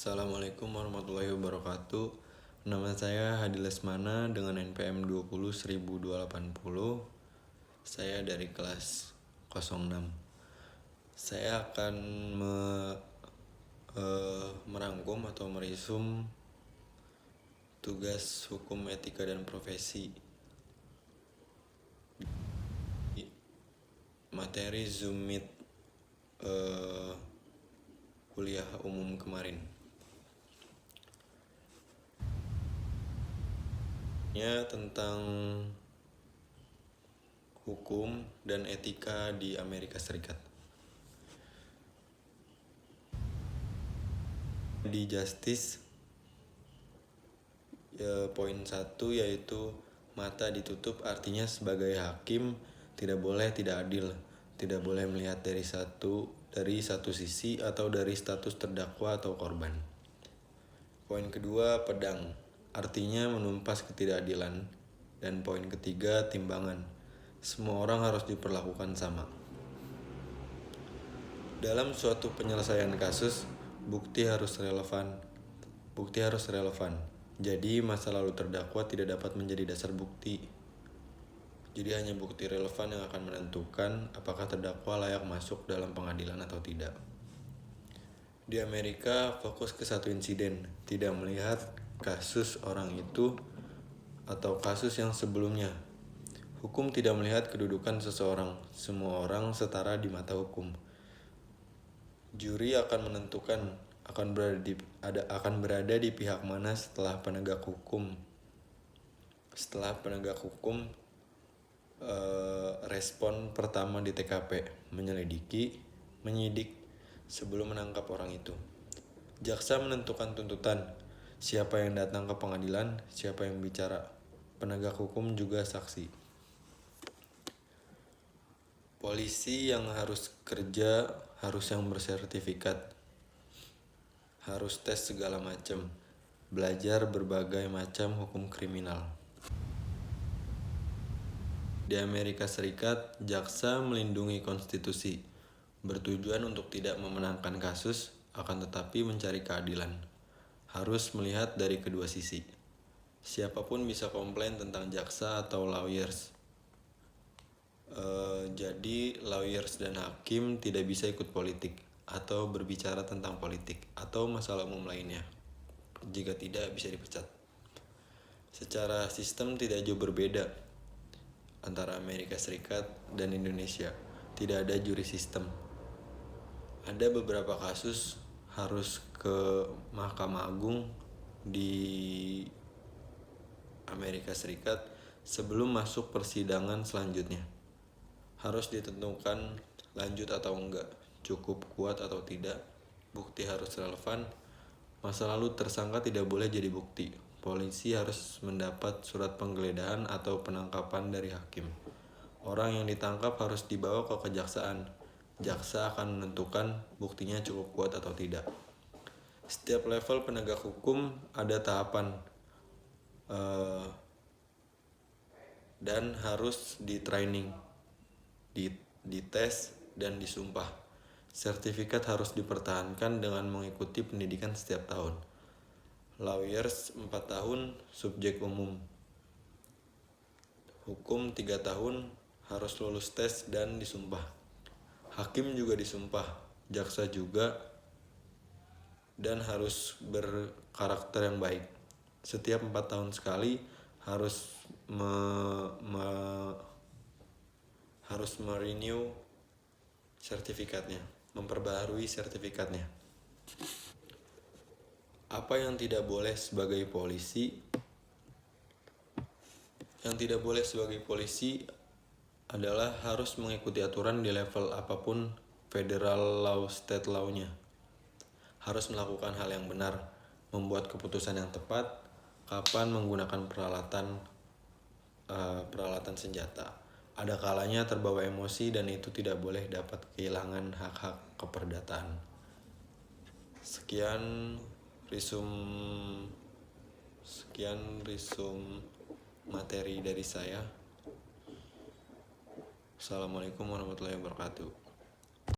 Assalamualaikum warahmatullahi wabarakatuh. Nama saya Hadi Lesmana dengan NPM 20.1280. Saya dari kelas 06. Saya akan merangkum atau meresum tugas hukum etika dan profesi materi Zoom Meet kuliah umum kemarin. Tentang hukum dan etika di Amerika Serikat. Di Justice poin 1 yaitu mata ditutup, artinya sebagai hakim tidak boleh tidak adil, tidak boleh melihat dari satu sisi atau dari status terdakwa atau korban. Poin kedua, pedang, artinya menumpas ketidakadilan. Dan poin ketiga, timbangan, semua orang harus diperlakukan sama. Dalam suatu penyelesaian kasus, bukti harus relevan. Jadi masa lalu terdakwa tidak dapat menjadi dasar bukti. Jadi hanya bukti relevan yang akan menentukan apakah terdakwa layak masuk dalam pengadilan atau tidak. Di Amerika, fokus ke satu insiden, tidak melihat kasus orang itu atau kasus yang sebelumnya. Hukum tidak melihat kedudukan seseorang, semua orang setara di mata hukum. Juri akan menentukan akan berada di pihak mana setelah penegak hukum respon pertama di TKP, menyidik sebelum menangkap orang itu. Jaksa menentukan tuntutan, siapa yang datang ke pengadilan, siapa yang bicara. Penegak hukum juga saksi. Polisi yang harus kerja harus yang bersertifikat, harus tes segala macam, belajar berbagai macam hukum kriminal. Di Amerika Serikat, jaksa melindungi konstitusi, bertujuan untuk tidak memenangkan kasus, akan tetapi mencari keadilan. Harus melihat dari kedua sisi. Siapapun bisa komplain tentang jaksa atau lawyers. Jadi lawyers dan hakim tidak bisa ikut politik atau berbicara tentang politik atau masalah umum lainnya. Jika tidak, bisa dipecat. Secara sistem tidak jauh berbeda antara Amerika Serikat dan Indonesia. Tidak ada juri sistem. Ada beberapa kasus harus ke Mahkamah Agung di Amerika Serikat sebelum masuk persidangan selanjutnya. Harus ditentukan lanjut atau enggak, cukup kuat atau tidak, bukti harus relevan. Masa lalu tersangka tidak boleh jadi bukti. Polisi harus mendapat surat penggeledahan atau penangkapan dari hakim. Orang yang ditangkap harus dibawa ke kejaksaan. Jaksa akan menentukan buktinya cukup kuat atau tidak. Setiap level penegak hukum ada tahapan dan harus di-training, dites, dan disumpah. Sertifikat harus dipertahankan dengan mengikuti pendidikan setiap tahun. Lawyers 4 tahun, subjek umum. Hukum 3 tahun, harus lulus tes dan disumpah. Hakim juga disumpah, jaksa juga, dan harus berkarakter yang baik. Setiap 4 tahun sekali harus merenew sertifikatnya, memperbaharui sertifikatnya. Apa yang tidak boleh sebagai polisi? Yang tidak boleh sebagai polisi adalah harus mengikuti aturan di level apapun, federal law, state law-nya. Harus melakukan hal yang benar, membuat keputusan yang tepat, kapan menggunakan peralatan senjata. Ada kalanya terbawa emosi dan itu tidak boleh dapat kehilangan hak-hak keperdataan. Sekian resum materi dari saya. Assalamualaikum warahmatullahi wabarakatuh.